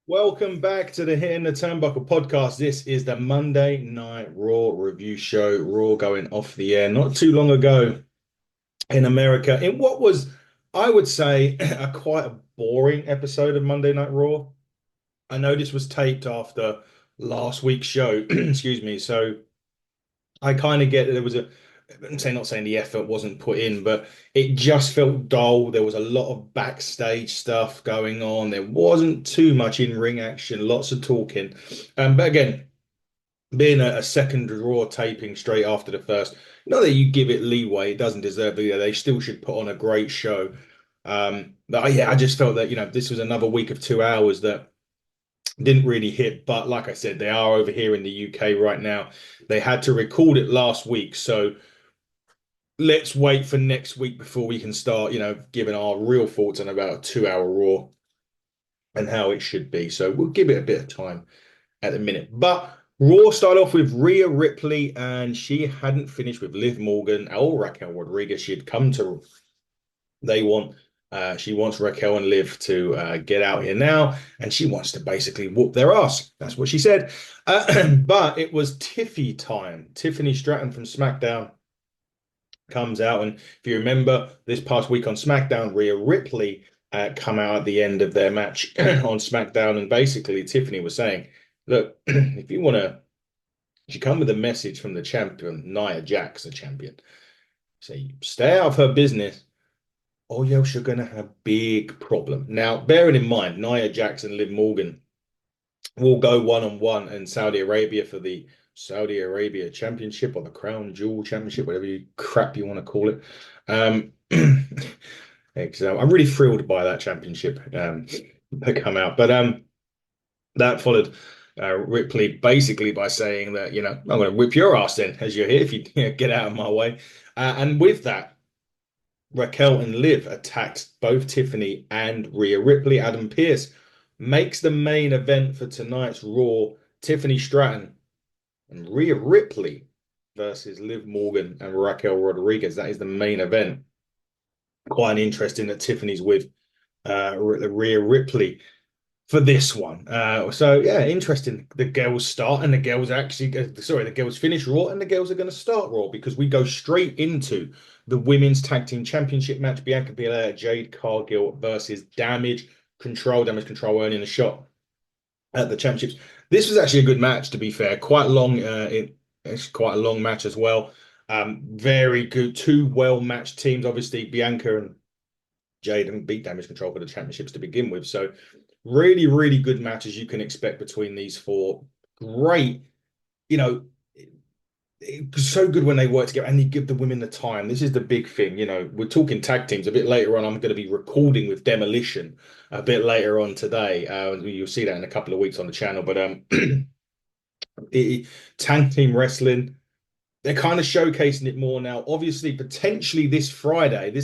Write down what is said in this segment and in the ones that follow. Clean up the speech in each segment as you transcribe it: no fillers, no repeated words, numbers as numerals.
Welcome back to the Hitting the Turnbuckle podcast. This is the Monday Night Raw review show. Raw going off the air not too long ago in America in what was, I would say, a quite a boring episode of Monday Night Raw. I know this was taped after last week's show, excuse me. So I kind of get that there was not saying the effort wasn't put in, but it just felt dull. There was a lot of backstage stuff going on. There wasn't too much in-ring action, lots of talking. But again, being a second Raw taping straight after the first, not that you give it leeway, it doesn't deserve it. They still should put on a great show. But I just felt that, this was another week of 2 hours that didn't really hit. But like I said, they are over here in the UK right now. They had to record it last week. So let's wait for next week before we can start, giving our real thoughts on about a 2 hour Raw and how it should be. So we'll give it a bit of time at the minute. But Raw started off with Rhea Ripley, and she hadn't finished with Liv Morgan or Raquel Rodriguez. She had come to, they want, she wants Raquel and Liv to get out here now, and she wants to basically whoop their ass. That's what she said. But it was Tiffy time. Tiffany Stratton from SmackDown comes out. And if you remember this past week on SmackDown, Rhea Ripley come out at the end of their match on SmackDown. And basically, Tiffany was saying, look, if you want to, she come with a message from the champion, Nia Jax, the champion. Say, stay out of her business, or else you're going to have big problem. Now, bearing in mind, Nia Jax and Liv Morgan will go one-on-one in Saudi Arabia for the Saudi Arabia Championship or the Crown Jewel Championship, whatever crap you want to call it. Um, so I'm really thrilled by that championship that come out. But that followed Ripley basically by saying that, I'm going to whip your ass then as you're here if you, get out of my way. And with that, Raquel and Liv attacked both Tiffany and Rhea Ripley. Adam Pearce makes the main event for tonight's Raw. Tiffany Stratton and Rhea Ripley versus Liv Morgan and Raquel Rodriguez. That is the main event. Quite interesting that Tiffany's with Rhea Ripley for this one. So yeah, interesting. The girls start and the girls the girls finish Raw and the girls are going to start Raw because we go straight into the Women's Tag Team Championship match. Bianca Belair, Jade Cargill versus Damage Control earning a shot at the championships. This was actually a good match, to be fair. Quite long. It's quite a long match as well. Very good. Two well-matched teams. Obviously, Bianca and Jade haven't beat Damage Control for the championships to begin with. So really, really good matches you can expect between these four. Great, you know, it's so good when they work together and you give the women the time. This is the big thing. We're talking tag teams a bit later on. I'm going to be recording with Demolition a bit later on today. You'll see that in a couple of weeks on the channel. But tag team wrestling, they're kind of showcasing it more now. Obviously, potentially this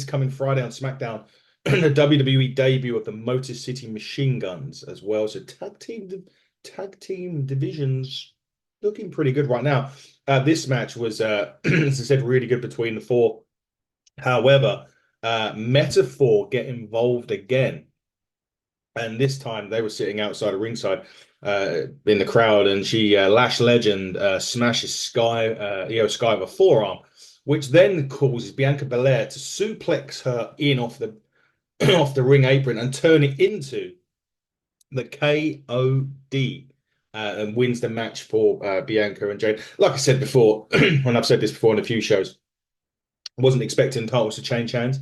coming Friday on SmackDown, the WWE debut of the Motor City Machine Guns as well. So tag team divisions looking pretty good right now. This match was, as I said, really good between the four. However, Metaphor get involved again, and this time they were sitting outside of ringside in the crowd, and she Lash Legend smashes Io Sky with a forearm, which then causes Bianca Belair to suplex her in off the off the ring apron and turn it into the KOD. And wins the match for Bianca and Jade. Like I said before, when I've said this before in a few shows, I wasn't expecting titles to change hands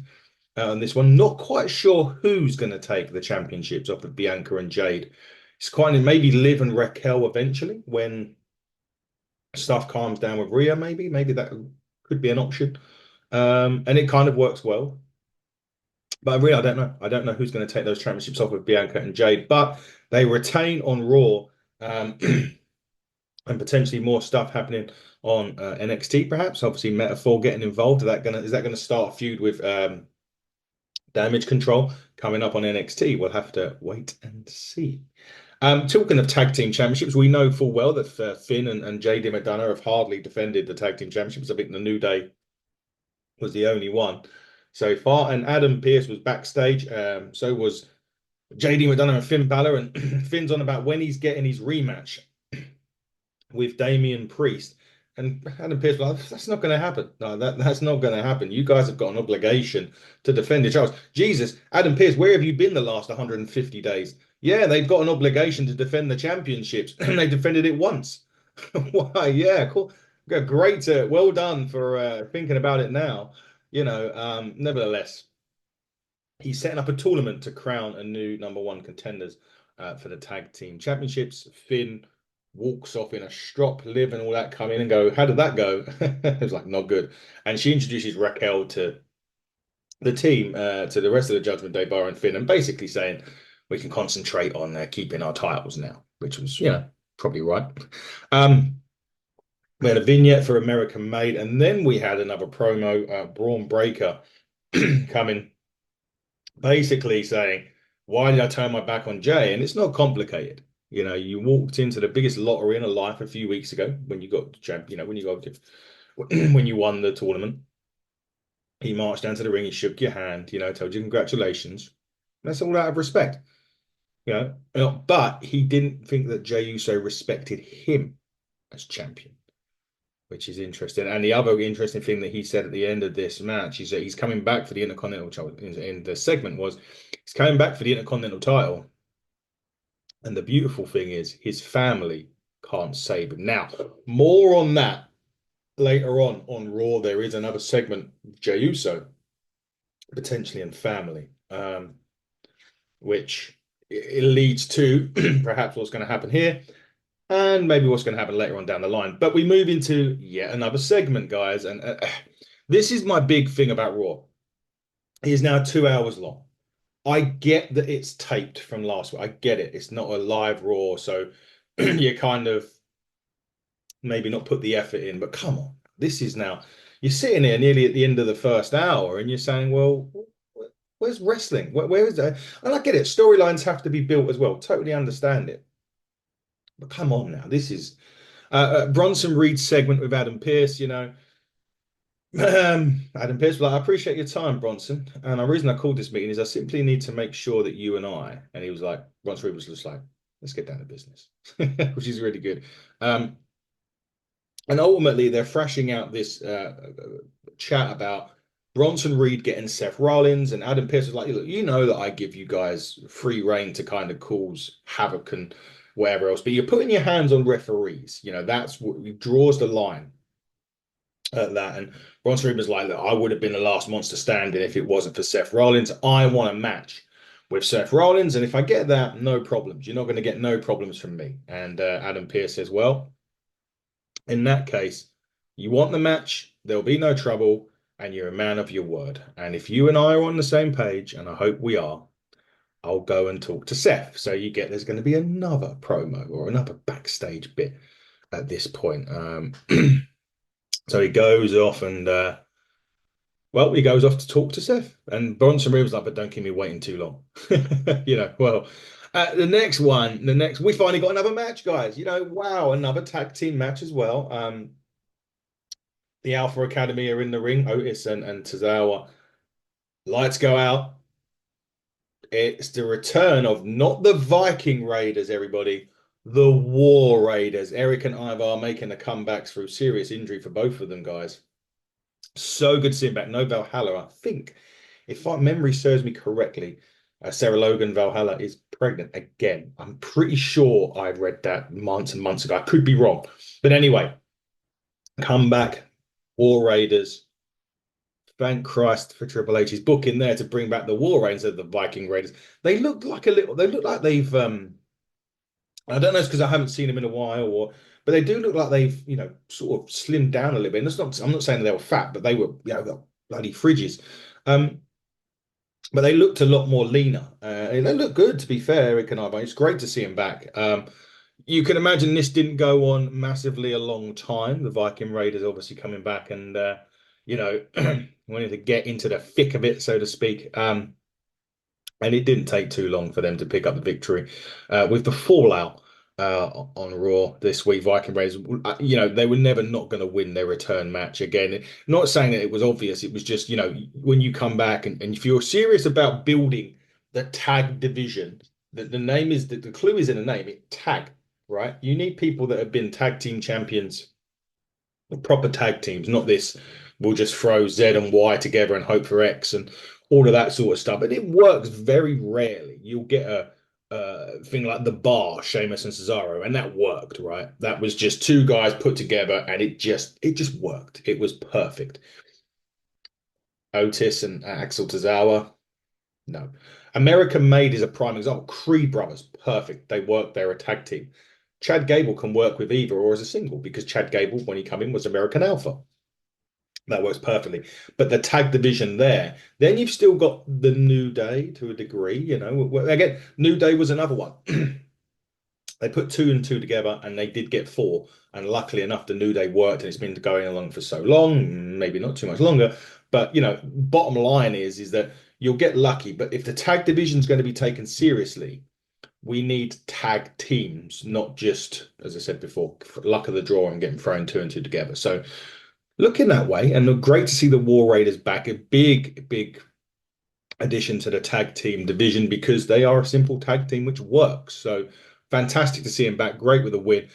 on this one. Not quite sure who's going to take the championships off of Bianca and Jade. It's quite maybe Liv and Raquel eventually when stuff calms down with Rhea. Maybe that could be an option. And it kind of works well. But really, I don't know. I don't know who's going to take those championships off of Bianca and Jade. But they retain on Raw. And potentially more stuff happening on NXT, perhaps. Obviously, Metaphor getting involved. Is that gonna start a feud with Damage Control coming up on NXT? We'll have to wait and see. Talking of tag team championships, we know full well that Finn and JD McDonough have hardly defended the tag team championships. I think the New Day was the only one so far, and Adam Pearce was backstage. So was JD McDonough and Finn Balor, and Finn's on about when he's getting his rematch with Damian Priest. And Adam Pearce, like, that's not going to happen. No, that's not going to happen. You guys have got an obligation to defend your Charles. Jesus, Adam Pearce, where have you been the last 150 days? Yeah, they've got an obligation to defend the championships, and they defended it once. Why? Yeah, cool. Great. Well done for thinking about it now. Nevertheless, he's setting up a tournament to crown a new number one contenders for the tag team championships. Finn walks off in a strop, Liv and all that come in and go, how did that go? It was like, not good. And she introduces Raquel to the team, to the rest of the Judgment Day, Bar and Finn, and basically saying we can concentrate on keeping our titles now, which was, probably right. We had a vignette for American Made, and then we had another promo, Braun Breaker coming basically saying, why did I turn my back on Jay? And it's not complicated. You walked into the biggest lottery in a life a few weeks ago when you got champ, when you won the tournament. He marched down to the ring, he shook your hand, told you congratulations. That's all out of respect. But he didn't think that Jey Uso respected him as champion, which is interesting. And the other interesting thing that he said at the end of this match is that he's coming back for the Intercontinental title. In the segment was he's coming back for the Intercontinental title. And the beautiful thing is his family can't save him. Now, more on that later on Raw. There is another segment with Jey Uso, potentially in family, which it leads to perhaps what's going to happen here and maybe what's going to happen later on down the line. But we move into yet another segment, guys. And this is my big thing about Raw. It is now 2 hours long. I get that it's taped from last week. I get it. It's not a live Raw, so you kind of maybe not put the effort in. But come on, this is now you're sitting here nearly at the end of the first hour, and you're saying, "Well, where's wrestling? Where is that?" And I get it. Storylines have to be built as well. Totally understand it. But come on now, this is Bronson Reed's segment with Adam Pearce. Adam Pearce was like, I appreciate your time, Bronson. And the reason I called this meeting is I simply need to make sure that you and I, and he was like, Bronson Reed was just like, let's get down to business, which is really good. And ultimately, they're thrashing out this chat about Bronson Reed getting Seth Rollins, and Adam Pearce was like, look, that I give you guys free reign to kind of cause havoc and whatever else, but you're putting your hands on referees. That's what draws the line at that. And Bronson Reed was like, look, I would have been the last monster standing if it wasn't for Seth Rollins. I want a match with Seth Rollins, and if I get that, no problems. You're not going to get no problems from me. And Adam Pearce says, well, in that case, you want the match, there'll be no trouble, and you're a man of your word. And if you and I are on the same page, and I hope we are, I'll go and talk to Seth. So there's going to be another promo or another backstage bit at this point. So he goes off and, he goes off to talk to Seth. And Bronson Reed was like, but don't keep me waiting too long. We finally got another match, guys. Wow, another tag team match as well. The Alpha Academy are in the ring, Otis and Tozawa. Lights go out. It's the return of not the Viking Raiders, everybody, the War Raiders. Eric and Ivar making the comebacks through serious injury for both of them, guys. So good seeing back. No Valhalla. I think, if my memory serves me correctly, Sarah Logan Valhalla is pregnant again. I'm pretty sure I'd read that months and months ago. I could be wrong. But anyway, come back, War Raiders. Thank Christ for Triple H's book in there to bring back the War Raiders of the Viking Raiders. They look like they've I don't know, it's because I haven't seen them in a while, but they do look like they've, sort of slimmed down a little bit. And I'm not saying they were fat, but they were, bloody fridges. But they looked a lot more leaner. And they look good, to be fair, Eric and I. But it's great to see them back. You can imagine this didn't go on massively a long time. The Viking Raiders obviously coming back and, wanting to get into the thick of it, so to speak. And it didn't take too long for them to pick up the victory. With the fallout on Raw this week, Viking Raiders, they were never not going to win their return match again. Not saying that it was obvious. It was just, when you come back and if you're serious about building the tag division. The name is the clue is in the name. It tag, right? You need people that have been tag team champions, proper tag teams, not this. We'll just throw Z and Y together and hope for X and all of that sort of stuff. And it works very rarely. You'll get a thing like the Bar, Sheamus and Cesaro, and that worked, right? That was just two guys put together, and it just worked. It was perfect. Otis and Axel Tozawa. No. American Made is a prime example. Creed Brothers, perfect. They work, they're a tag team. Chad Gable can work with either or as a single because Chad Gable, when he came in, was American Alpha. That works perfectly. But the tag division there, then you've still got the New Day to a degree, you know. Again, New Day was another one. They put two and two together and they did get four. And luckily enough, the New Day worked and it's been going along for so long, maybe not too much longer. But you know, bottom line is that you'll get lucky. But if the tag division is going to be taken seriously, we need tag teams, not just, as I said before, luck of the draw and getting thrown two and two together. So looking that way, and great to see the War Raiders back. A big, big addition to the tag team division because they are a simple tag team which works. So fantastic to see him back. Great with a win.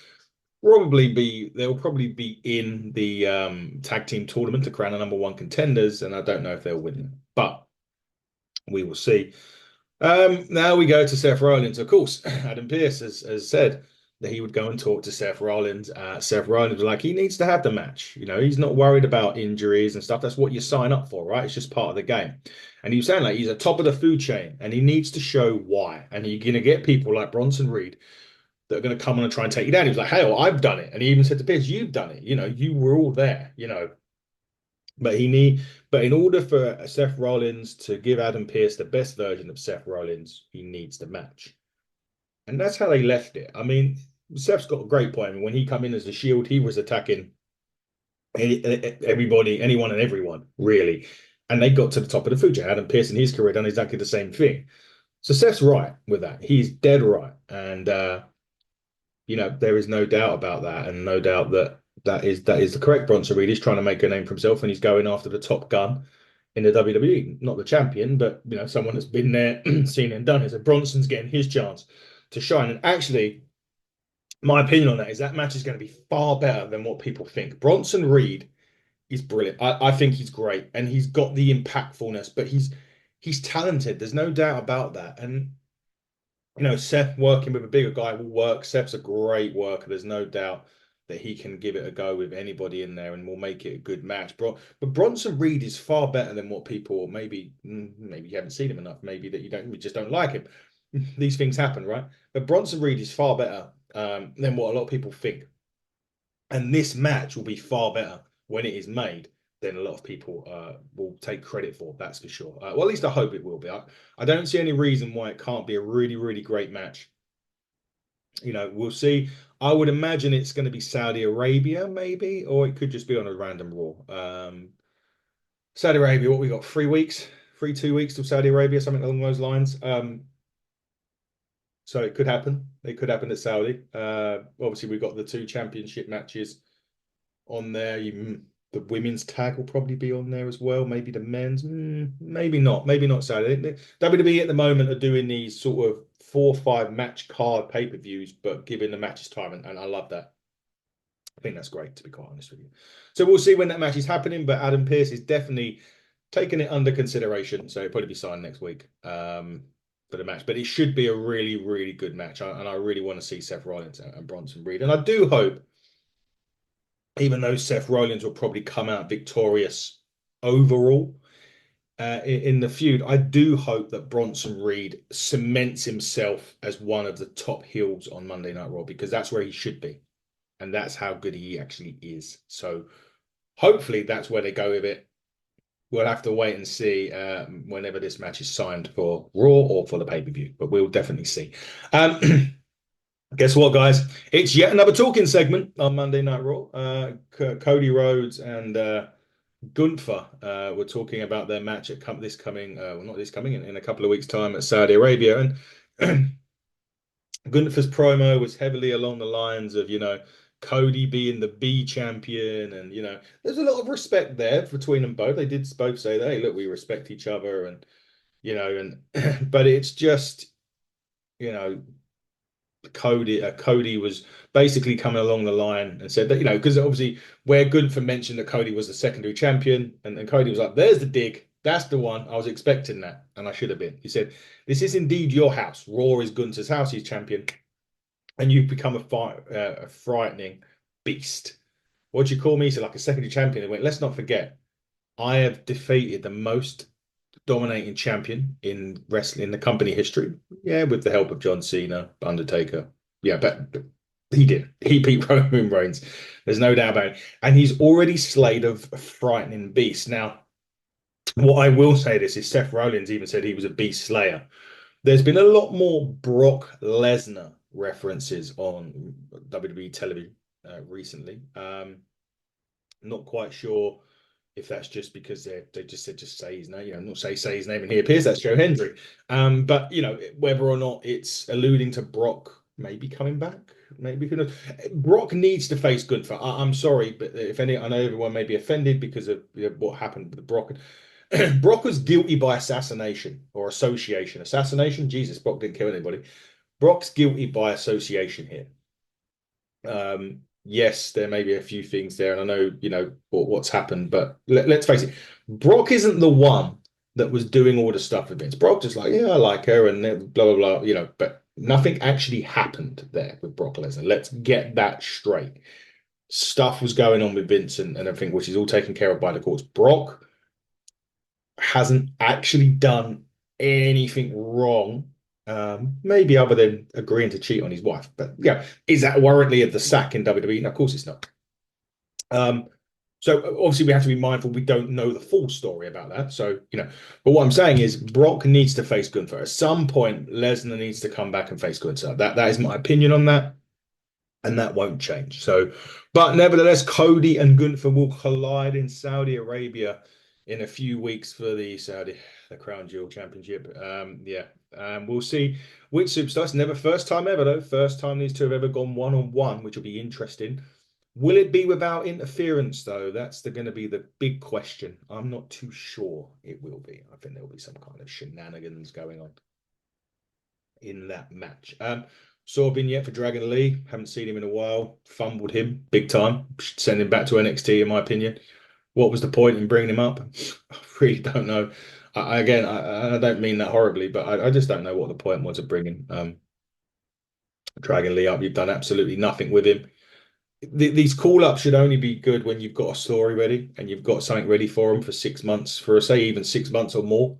They'll probably be in the tag team tournament to crown the number one contenders, and I don't know if they'll win, but we will see. Now we go to Seth Rollins. Of course, Adam Pearce has said that he would go and talk to Seth Rollins. Seth Rollins was like, he needs to have the match. You know, he's not worried about injuries and stuff. That's what you sign up for, right? It's just part of the game. And he was saying like he's at top of the food chain and he needs to show why. And you're going to get people like Bronson Reed that are going to come on and try and take you down. He was like, hey, well, I've done it. And he even said to Pierce, you've done it. You know, you were all there, you know. But in order for Seth Rollins to give Adam Pearce the best version of Seth Rollins, he needs the match. And that's how they left it. I mean, Seth's got a great point. I mean, when he come in as the Shield, he was attacking everybody, anyone and everyone, really. And they got to the top of the food chain. Adam Pearce in his career done exactly the same thing. So Seth's right with that. He's dead right. And you know, there is no doubt about that, and no doubt that that is the correct. Bronson Reed is trying to make a name for himself, and he's going after the top gun in the WWE, not the champion, but you know, someone that's been there, seen it and done it. So Bronson's getting his chance to shine. And actually, my opinion on that is that match is going to be far better than what people think. Bronson Reed is brilliant. I think he's great, and he's got the impactfulness, but he's talented. There's no doubt about that. And you know, Seth working with a bigger guy will work. Seth's a great worker. There's no doubt that he can give it a go with anybody in there and will make it a good match. But Bronson Reed is far better than what people maybe you haven't seen him enough. Maybe that you just don't like him. These things happen, right? But Bronson Reed is far better than what a lot of people think. And this match will be far better when it is made than a lot of people will take credit for. That's for sure. Well, at least I hope it will be. I don't see any reason why it can't be a really, really great match. You know, we'll see. I would imagine it's going to be Saudi Arabia, maybe, or it could just be on a random Raw. Saudi Arabia, what we got? 3 weeks, 2 weeks till Saudi Arabia, something along those lines. So it could happen. It could happen at Saudi. Obviously, we've got the two championship matches on there. The women's tag will probably be on there as well. Maybe the men's, maybe not. Maybe not Saturday. WWE at the moment are doing these sort of 4 or 5 match card pay-per-views, but giving the matches time, and I love that. I think that's great, to be quite honest with you. So we'll see when that match is happening, but Adam Pearce is definitely taking it under consideration. So it'll probably be signed next week for the match. But it should be a really, really good match. And I really want to see Seth Rollins and Bronson Reed. And I do hope, even though Seth Rollins will probably come out victorious overall in the feud, I do hope that Bronson Reed cements himself as one of the top heels on Monday Night Raw because that's where he should be. And that's how good he actually is. So hopefully that's where they go with it. We'll have to wait and see whenever this match is signed for Raw or for the pay-per-view, but we'll definitely see. Guess what, guys? It's yet another talking segment on Monday Night Raw. Cody Rhodes and Gunther were talking about their match at not this coming, in a couple of weeks' time at Saudi Arabia. And Gunther's promo was heavily along the lines of, you know, Cody being the B champion. And, you know, there's a lot of respect there between them both. They did both say, hey, look, we respect each other. And, and but it's just, you know, Cody was basically coming along the line and said that, because obviously where Gunther mentioned that Cody was the secondary champion, and Cody was like, "There's the dig. That's the one. I was expecting that, and I should have been." He said, "This is indeed your house. Raw is Gunther's house. He's champion, and you've become a frightening beast. What do you call me?" So like a secondary champion. He went, "Let's not forget, I have defeated the most dominating champion in wrestling, the company history. Yeah, with the help of John Cena, Undertaker. Yeah, but he did. He beat Roman Reigns. There's no doubt about it. And he's already slayed a frightening beast. Now, what I will say this is Seth Rollins even said he was a beast slayer. There's been a lot more Brock Lesnar references on WWE television recently. Not quite sure if that's just because they just said just say his name, not say his name and he appears. That's Joe Hendry. But whether or not it's alluding to Brock maybe coming back, maybe Brock needs to face Gunther. I'm sorry, but if any, I know everyone may be offended because of what happened with Brock. Brock was guilty by assassination or association. Assassination, Jesus, Brock didn't kill anybody. Brock's guilty by association here. Yes, there may be a few things there, and I know, what's happened, but let's face it, Brock isn't the one that was doing all the stuff with Vince. Brock just like, yeah, I like her, and blah blah blah, but nothing actually happened there with Brock Lesnar. Let's get that straight. Stuff was going on with Vince and everything, which is all taken care of by the courts. Brock hasn't actually done anything wrong, maybe other than agreeing to cheat on his wife. But yeah, is that warranty of the sack in WWE? No, of course it's not. So obviously we have to be mindful we don't know the full story about that. So, but what I'm saying is Brock needs to face Gunther. At some point, Lesnar needs to come back and face Gunther. That is my opinion on that, and that won't change. So, but nevertheless, Cody and Gunther will collide in Saudi Arabia in a few weeks for the Crown Jewel Championship. Yeah, we'll see which superstars. Never first time ever though. First time these two have ever gone one on one, which will be interesting. Will it be without interference though? That's going to be the big question. I'm not too sure it will be. I think there will be some kind of shenanigans going on in that match. Saw a vignette for Dragon Lee. Haven't seen him in a while. Fumbled him big time. Send him back to NXT, in my opinion. What was the point in bringing him up? I really don't know. Again, I don't mean that horribly, but I just don't know what the point was of bringing Dragon Lee up. You've done absolutely nothing with him. These call ups should only be good when you've got a story ready and you've got something ready for them for 6 months, for say even 6 months or more,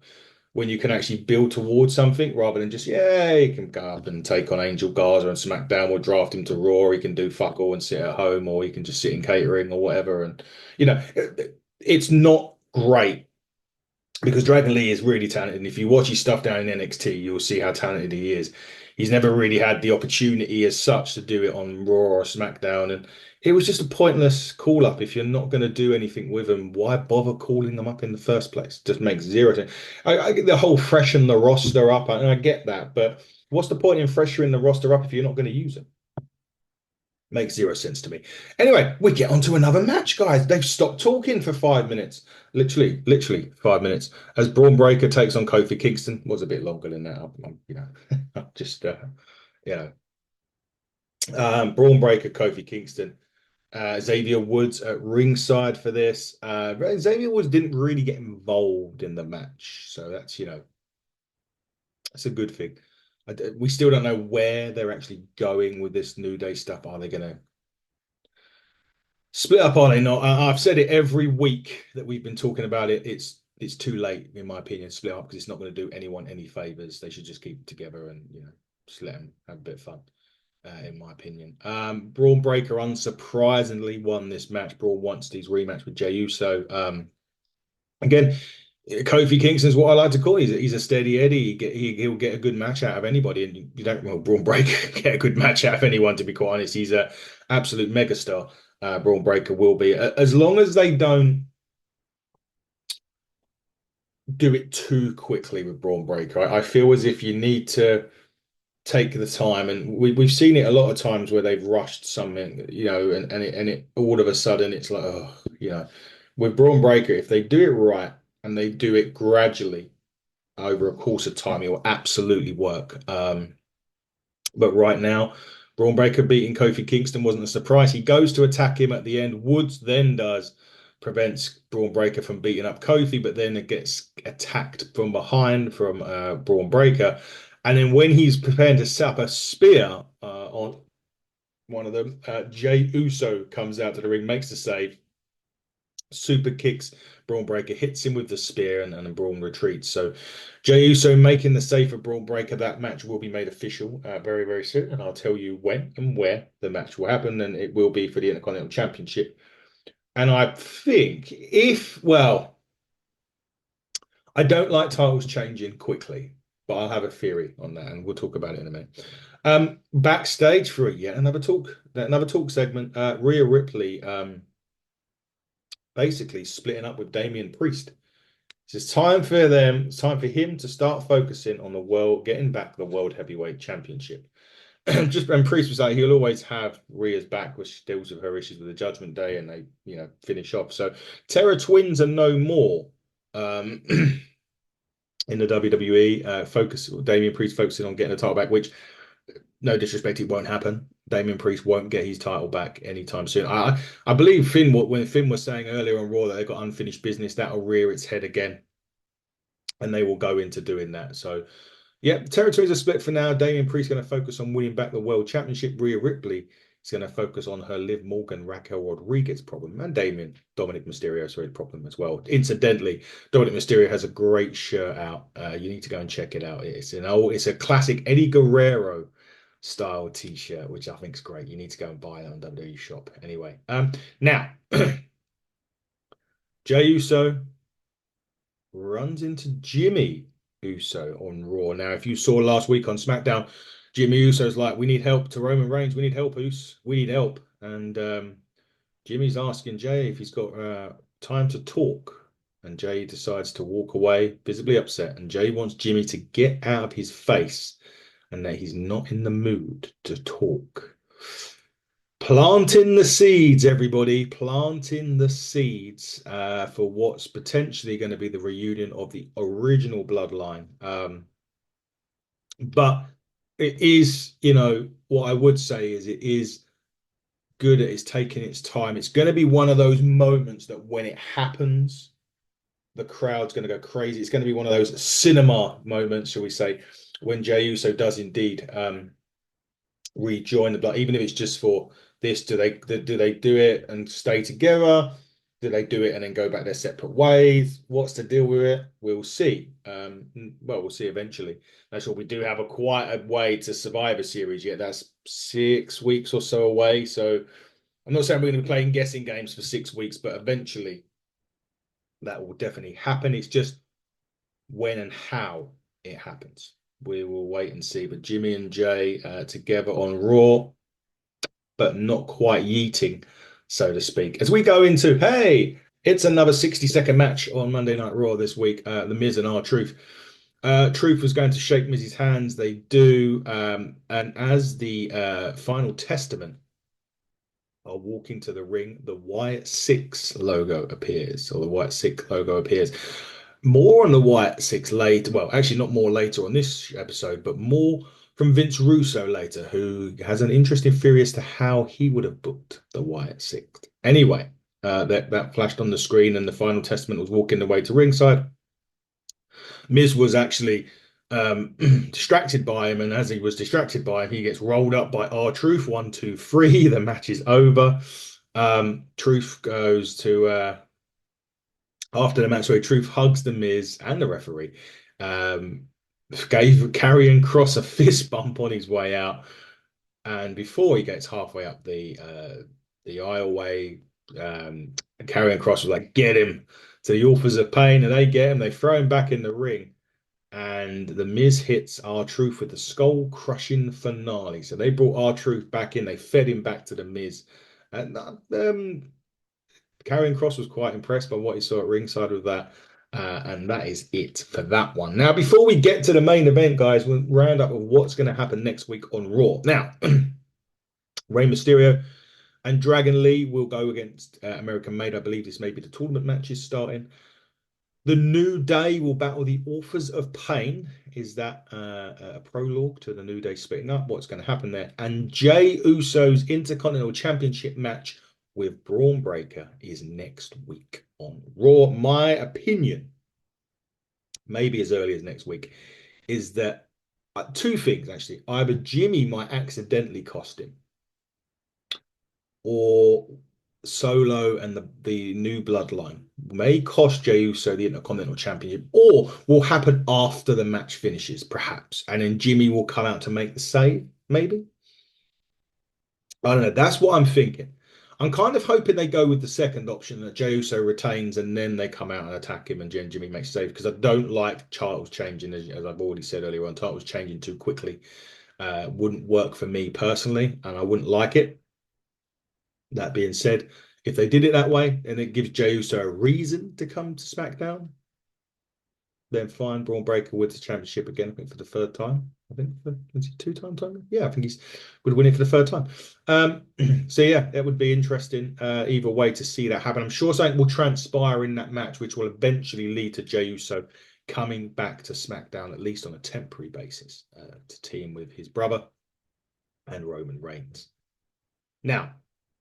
when you can actually build towards something rather than just, yeah, he can go up and take on Angel Garza and SmackDown or draft him to Raw. He can do fuck all and sit at home, or he can just sit in catering or whatever. And, it's not great because Dragon Lee is really talented. And if you watch his stuff down in NXT, you'll see how talented he is. He's never really had the opportunity as such to do it on Raw or SmackDown. And it was just a pointless call up. If you're not going to do anything with them, why bother calling them up in the first place? Just makes zero sense. I get the whole freshen the roster up, and I get that. But what's the point in freshening the roster up if you're not going to use them? Makes zero sense to me. Anyway, we get on to another match, guys. They've stopped talking for 5 minutes. Literally 5 minutes. As Braun Breaker takes on Kofi Kingston. Was a bit longer than that. Just Braun Breaker, Kofi Kingston. Xavier Woods at ringside for this. Xavier Woods didn't really get involved in the match, so that's a good thing. We still don't know where they're actually going with this New Day stuff. Are they going to split up? Are they not? I've said it every week that we've been talking about it. It's too late, in my opinion, to split up because it's not going to do anyone any favors. They should just keep it together and just let them have a bit of fun. In my opinion, Braun Breaker unsurprisingly won this match. Braun wants his rematch with Jey Uso. Again, Kofi Kingston's what I like to call. He's a steady Eddie. He'll get a good match out of anybody, and you don't. Well, Braun Breaker get a good match out of anyone. To be quite honest, he's a absolute megastar. Braun Breaker will be, as long as they don't do it too quickly with Braun Breaker. I feel as if you need to take the time, and we've seen it a lot of times where they've rushed something, and it all of a sudden it's like, with Braun Breaker, if they do it right and they do it gradually, over a course of time, it will absolutely work. But right now, Braun Breaker beating Kofi Kingston wasn't a surprise. He goes to attack him at the end. Woods then prevents Braun Breaker from beating up Kofi, but then it gets attacked from behind from Braun Breaker. And then when he's preparing to set up a spear on one of them, Jey Uso comes out to the ring, makes the save, super kicks Braun Breaker, hits him with the spear, and Braun retreats. So Jey Uso making the save for Braun Breaker. That match will be made official very, very soon, and I'll tell you when and where the match will happen, and it will be for the Intercontinental Championship. And I think well, I don't like titles changing quickly, but I'll have a theory on that, and we'll talk about it in a minute. Backstage for yet another talk segment. Rhea Ripley basically splitting up with Damian Priest. It's time for them. It's time for him to start focusing on the world, getting back the World Heavyweight Championship. And Priest was like, he'll always have Rhea's back, which deals with her issues with the Judgment Day, and they, finish off. So Terra Twins are no more in the WWE. Damian Priest focusing on getting the title back, which, no disrespect, it won't happen. Damian Priest won't get his title back anytime soon. I believe when Finn was saying earlier on Raw that they've got unfinished business, that'll rear its head again, and they will go into doing that. So, yeah, territories are split for now. Damian Priest going to focus on winning back the World Championship. Rhea Ripley is going to focus on her Liv Morgan, Raquel Rodriguez problem, and Dominic Mysterio, sorry, problem as well. Incidentally, Dominic Mysterio has a great shirt out. You need to go and check it out. It's a classic Eddie Guerrero style t-shirt, which I think is great. You need to go and buy that on WWE Shop. Anyway, now Jey Uso runs into Jimmy Uso on Raw. Now, if you saw last week on SmackDown, Jimmy Uso's like, "We need help to Roman Reigns. We need help, Us. We need help." And Jimmy's asking Jey if he's got time to talk. And Jey decides to walk away, visibly upset. And Jey wants Jimmy to get out of his face and that he's not in the mood to talk. Planting the seeds, everybody. Planting the seeds for what's potentially going to be the reunion of the original bloodline. But it is, what I would say is it is good at it's taking its time. It's going to be one of those moments that when it happens, the crowd's going to go crazy. It's going to be one of those cinema moments, shall we say, when Jey Uso does indeed rejoin the blood, even if it's just for this. Do they do it and stay together? Do they do it and then go back their separate ways? What's the deal with it? We'll see. We'll see eventually. That's what we do have quite a way to Survivor Series yet. That's 6 weeks or so away. So I'm not saying we're going to be playing guessing games for 6 weeks, but eventually that will definitely happen. It's just when and how it happens. We will wait and see. But Jimmy and Jey together on Raw, but not quite yeeting, so to speak. As we go into, hey, it's another 60-second match on Monday Night Raw this week. The Miz and R-Truth. Truth was going to shake Miz's hands. They do. And as the final testament are walking to the ring, the Wyatt Sicks logo appears, or the Wyatt Sicks logo appears. More on the Wyatt Sicks later. Well, actually, not more later on this episode, but more from Vince Russo later, who has an interesting theory as to how he would have booked the Wyatt Sicks. Anyway, that flashed on the screen, and the final testament was walking the way to ringside. Miz was actually distracted by him, and as he was distracted by him, he gets rolled up by R-Truth. 1, 2, 3. The match is over. Truth goes to after the match, where Truth hugs the Miz and the referee. Gave Karrion Kross a fist bump on his way out, and before he gets halfway up the aisleway, Karrion Kross was like, "Get him!" So the Authors of Pain, and they get him. They throw him back in the ring, and the Miz hits R-Truth with the skull crushing finale. So they brought R-Truth back in. They fed him back to the Miz, and Karrion Kross was quite impressed by what he saw at ringside with that. And that is it for that one. Now, before we get to the main event, guys, we'll round up with what's going to happen next week on Raw. Now, Rey Mysterio and Dragon Lee will go against American Made. I believe this may be the tournament matches starting. The New Day will battle the Authors of Pain. Is that a prologue to the New Day splitting up? What's going to happen there? And Jey Uso's Intercontinental Championship match with Braun Breaker is next week on Raw. My opinion, maybe as early as next week, is that two things actually. Either Jimmy might accidentally cost him, or Solo and the new bloodline may cost Jey Uso the Intercontinental Championship, or will happen after the match finishes, perhaps, and then Jimmy will come out to make the save. Maybe, I don't know. That's what I'm thinking. I'm kind of hoping they go with the second option, that Jey Uso retains and then they come out and attack him and Jimmy makes a save, because I don't like titles changing, as I've already said earlier on. Titles changing too quickly wouldn't work for me personally, and I wouldn't like it. That being said, if they did it that way and it gives Jey Uso a reason to come to SmackDown, then fine. Braun Breaker wins the championship again, I think, for the third time. I think is he two-time timer? Yeah, I think he's would win it for the third time. So yeah, it would be interesting either way to see that happen. I'm sure something will transpire in that match, which will eventually lead to Jey Uso coming back to SmackDown, at least on a temporary basis, to team with his brother and Roman Reigns. Now,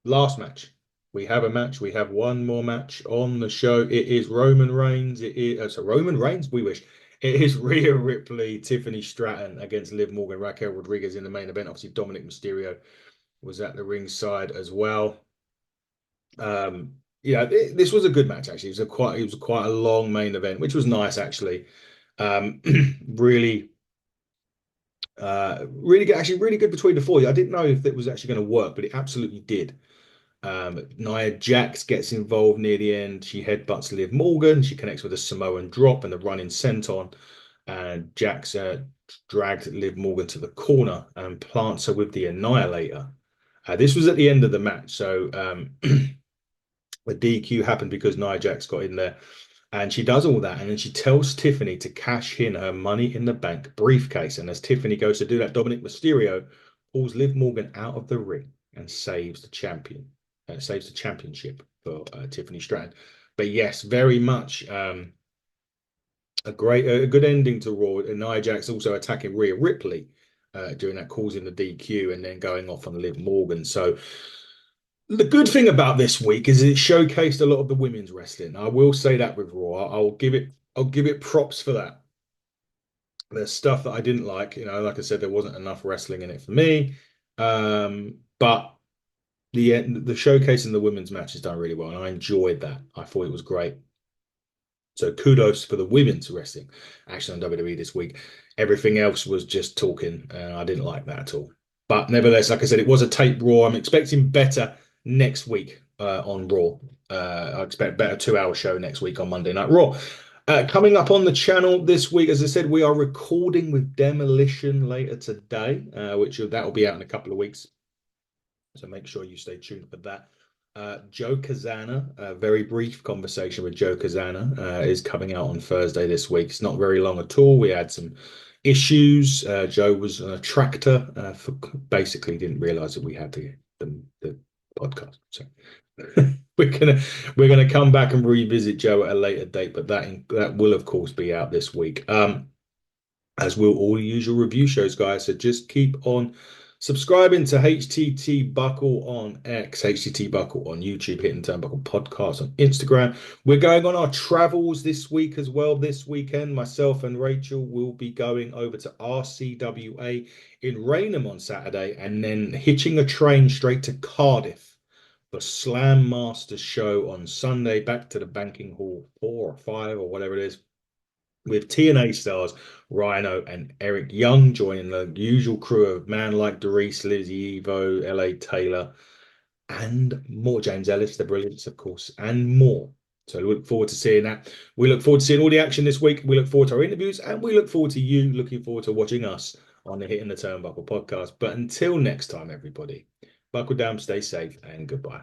last match. We have a match. We have one more match on the show. It is Roman Reigns. It is Roman Reigns. We wish. It is Rhea Ripley, Tiffany Stratton against Liv Morgan, Raquel Rodriguez in the main event. Obviously, Dominic Mysterio was at the ringside as well. Yeah, this was a good match actually. It was quite a long main event, which was nice actually. Really, really good. Actually, really good between the four. I didn't know if it was actually going to work, but it absolutely did. Nia Jax gets involved near the end. She headbutts Liv Morgan. She connects with a Samoan drop and the running senton. And Jax drags Liv Morgan to the corner and plants her with the Annihilator. This was at the end of the match. So the DQ happened because Nia Jax got in there. And she does all that. And then she tells Tiffany to cash in her Money in the Bank briefcase. And as Tiffany goes to do that, Dominic Mysterio pulls Liv Morgan out of the ring and saves the championship for Tiffany Stratton. But yes, very much a good ending to Raw. And Nia Jax also attacking Rhea Ripley during that, causing the DQ and then going off on Liv Morgan. So the good thing about this week is it showcased a lot of the women's wrestling. I will say that with Raw. I'll give it props for that. There's stuff that I didn't like, like I said, there wasn't enough wrestling in it for me. But the showcase in the women's match has done really well, and I enjoyed that. I thought it was great. So kudos for the women's wrestling action on WWE this week. Everything else was just talking, and I didn't like that at all. But nevertheless, like I said, it was a tape Raw. I'm expecting better next week on Raw. I expect better 2-hour show next week on Monday Night Raw. Coming up on the channel this week, as I said, we are recording with Demolition later today, which that will be out in a couple of weeks. So make sure you stay tuned for that. Joe Kazana, a very brief conversation with Joe Kazana is coming out on Thursday this week. It's not very long at all. We had some issues. Joe was on a tractor, basically didn't realize that we had the podcast. So we're gonna come back and revisit Joe at a later date, but that will of course be out this week. As will all the usual review shows, guys. So just keep on subscribing to HTT Buckle on X, HTT Buckle on YouTube, Hitting Turnbuckle Podcast on Instagram. We're going on our travels this week as well. This weekend, myself and Rachel will be going over to RCWA in Raynham on Saturday and then hitching a train straight to Cardiff for Slam Master show on Sunday, back to the Banking Hall 4 or 5 or whatever it is, with TNA stars Rhino and Eric Young joining the usual crew of Man Like Doris, Lizzie Evo, LA Taylor, and more. James Ellis, the Brilliance, of course, and more. So we look forward to seeing that. We look forward to seeing all the action this week. We look forward to our interviews, and we look forward to you looking forward to watching us on the Hitting the Turnbuckle podcast. But until next time, everybody, buckle down, stay safe, and goodbye.